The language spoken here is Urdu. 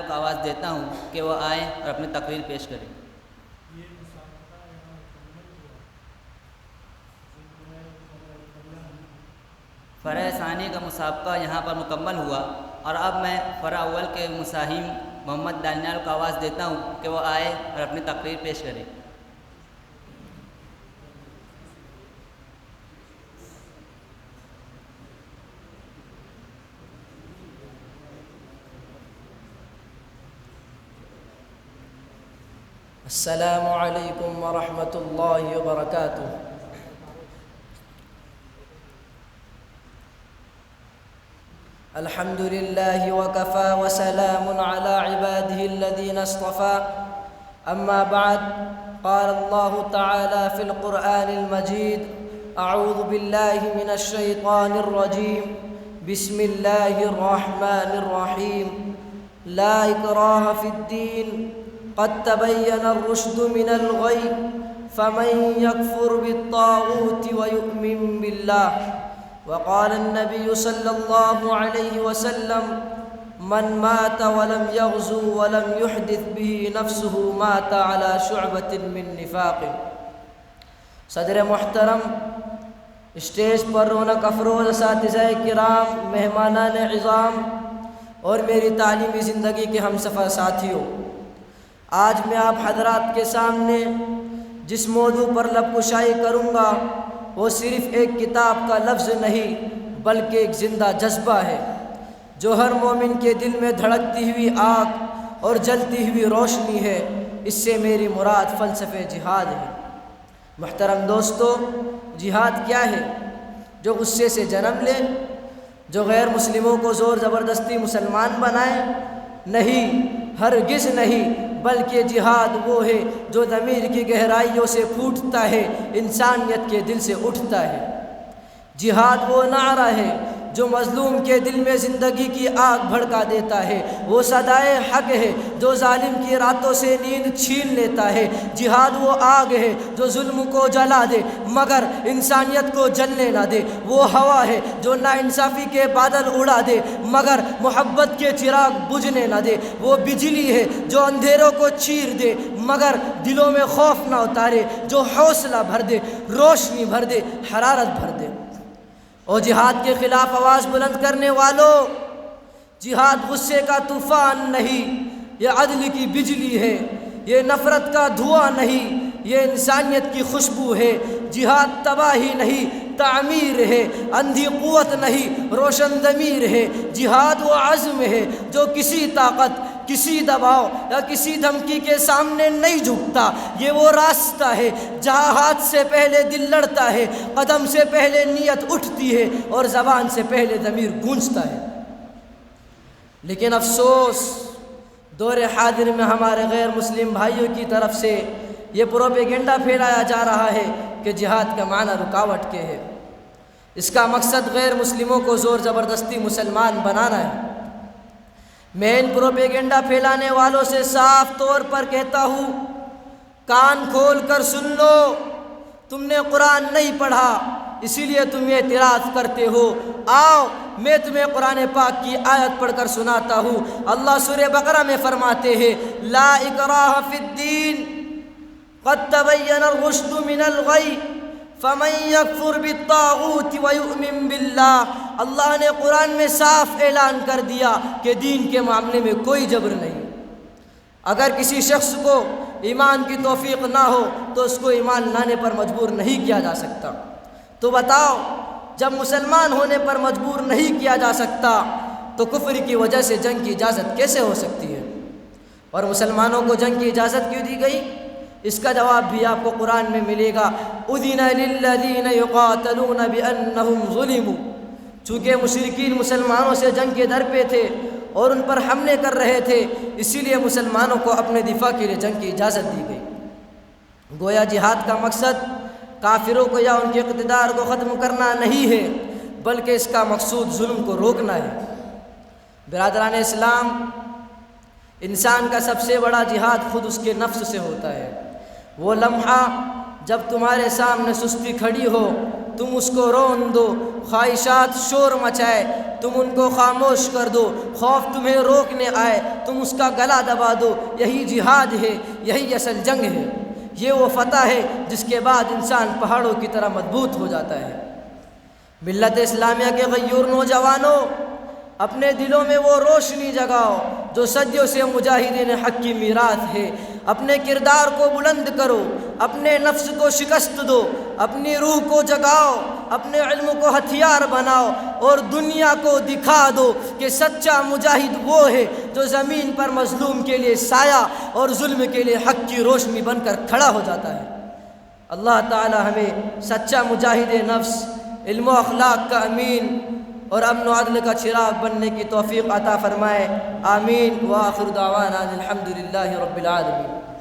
کو آواز دیتا ہوں کہ وہ آئیں اور اپنی تقریر پیش کریں۔ فرع ثانی کا مسابقہ یہاں پر مکمل ہوا اور اب میں فرع اول کے مساہم محمد دانیال کو آواز دیتا ہوں کہ وہ آئے اور اپنی تقریر پیش کریں۔ السلام علیکم ورحمۃ اللہ وبرکاتہ۔ الحمد للہ وکفى وسلام على عباده الذین اصطفى اما بعد قال اللہ تعالی فی القرآن المجید اعوذ باللہ من الشیطان الرجیم بسم اللہ الرحمن الرحیم لا اکراہ فی الدین قد تبين الرشد من الغي فمن يكفر بالطاغوت ويؤمن بالله وقال النبي صلى الله عليه وسلم من مات ولم يغزو ولم يحدث به نفسه مات على شعبة من نفاق۔ صدر محترم، اسٹیج پر رونق افروز اساتذہ کرام، مہمانان عظام اور میری تعلیمی زندگی کے ہمسفر ساتھیوں، آج میں آپ حضرات کے سامنے جس موضوع پر لب کشائی کروں گا وہ صرف ایک کتاب کا لفظ نہیں بلکہ ایک زندہ جذبہ ہے جو ہر مومن کے دل میں دھڑکتی ہوئی آگ اور جلتی ہوئی روشنی ہے۔ اس سے میری مراد فلسفہ جہاد ہے۔ محترم دوستو، جہاد کیا ہے؟ جو غصے سے جنم لے، جو غیر مسلموں کو زور زبردستی مسلمان بنائے؟ نہیں، ہرگز نہیں، بلکہ جہاد وہ ہے جو ضمیر کی گہرائیوں سے پھوٹتا ہے، انسانیت کے دل سے اٹھتا ہے۔ جہاد وہ نعرہ ہے جو مظلوم کے دل میں زندگی کی آگ بھڑکا دیتا ہے، وہ صدائے حق ہے جو ظالم کی راتوں سے نیند چھین لیتا ہے۔ جہاد وہ آگ ہے جو ظلم کو جلا دے مگر انسانیت کو جلنے نہ دے، وہ ہوا ہے جو ناانصافی کے بادل اڑا دے مگر محبت کے چراغ بجھنے نہ دے، وہ بجلی ہے جو اندھیروں کو چیر دے مگر دلوں میں خوف نہ اتارے، جو حوصلہ بھر دے، روشنی بھر دے، حرارت بھر دے۔ اور جہاد کے خلاف آواز بلند کرنے والوں، جہاد غصے کا طوفان نہیں، یہ عدل کی بجلی ہے، یہ نفرت کا دھواں نہیں، یہ انسانیت کی خوشبو ہے۔ جہاد تباہی نہیں، تعمیر ہے، اندھی قوت نہیں، روشن ضمیر ہے۔ جہاد وہ عزم ہے جو کسی طاقت، کسی دباؤ یا کسی دھمکی کے سامنے نہیں جھکتا۔ یہ وہ راستہ ہے جہاں ہاتھ سے پہلے دل لڑتا ہے، قدم سے پہلے نیت اٹھتی ہے اور زبان سے پہلے ضمیر گونجتا ہے۔ لیکن افسوس، دور حاضر میں ہمارے غیر مسلم بھائیوں کی طرف سے یہ پروپیگنڈا پھیلایا جا رہا ہے کہ جہاد کا معنی رکاوٹ کے ہے۔ اس کا مقصد غیر مسلموں کو زور زبردستی مسلمان بنانا ہے۔ میں ان پروپیگنڈا پھیلانے والوں سے صاف طور پر کہتا ہوں، کان کھول کر سن لو، تم نے قرآن نہیں پڑھا اسی لیے تم یہ اعتراض کرتے ہو۔ آؤ میں تمہیں قرآن پاک کی آیت پڑھ کر سناتا ہوں۔ اللہ سورہ بقرہ میں فرماتے ہیں، لا اکراہ فی الدین قد تبین الرشد من الغی فمن یکفر بالطاغوت ویؤمن باللہ۔ اللہ نے قرآن میں صاف اعلان کر دیا کہ دین کے معاملے میں کوئی جبر نہیں۔ اگر کسی شخص کو ایمان کی توفیق نہ ہو تو اس کو ایمان لانے پر مجبور نہیں کیا جا سکتا۔ تو بتاؤ، جب مسلمان ہونے پر مجبور نہیں کیا جا سکتا تو کفر کی وجہ سے جنگ کی اجازت کیسے ہو سکتی ہے؟ اور مسلمانوں کو جنگ کی اجازت کیوں دی گئی؟ اس کا جواب بھی آپ کو قرآن میں ملے گا، اذن للذین یقاتلون بانہم ظلموا۔ چونکہ مشرکین مسلمانوں سے جنگ کے در پہ تھے اور ان پر حملے کر رہے تھے، اسی لیے مسلمانوں کو اپنے دفاع کے لیے جنگ کی اجازت دی گئی۔ گویا جہاد کا مقصد کافروں کو یا ان کے اقتدار کو ختم کرنا نہیں ہے بلکہ اس کا مقصود ظلم کو روکنا ہے۔ برادران اسلام، انسان کا سب سے بڑا جہاد خود اس کے نفس سے ہوتا ہے۔ وہ لمحہ جب تمہارے سامنے سستی کھڑی ہو تم اس کو رون دو، خواہشات شور مچائے تم ان کو خاموش کر دو، خوف تمہیں روکنے آئے تم اس کا گلا دبا دو۔ یہی جہاد ہے، یہی اصل جنگ ہے، یہ وہ فتح ہے جس کے بعد انسان پہاڑوں کی طرح مضبوط ہو جاتا ہے۔ ملت اسلامیہ کے غیور نوجوانوں، اپنے دلوں میں وہ روشنی جگاؤ جو صدیوں سے مجاہدین حق کی میراث ہے۔ اپنے کردار کو بلند کرو، اپنے نفس کو شکست دو، اپنی روح کو جگاؤ، اپنے علم کو ہتھیار بناؤ اور دنیا کو دکھا دو کہ سچا مجاہد وہ ہے جو زمین پر مظلوم کے لیے سایہ اور ظلم کے لیے حق کی روشنی بن کر کھڑا ہو جاتا ہے۔ اللہ تعالی ہمیں سچا مجاہد نفس، علم و اخلاق کا امین اور امن و عدل کا چراغ بننے کی توفیق عطا فرمائے۔ آمین۔ وآخر دعوانا الحمد للہ رب العالمین۔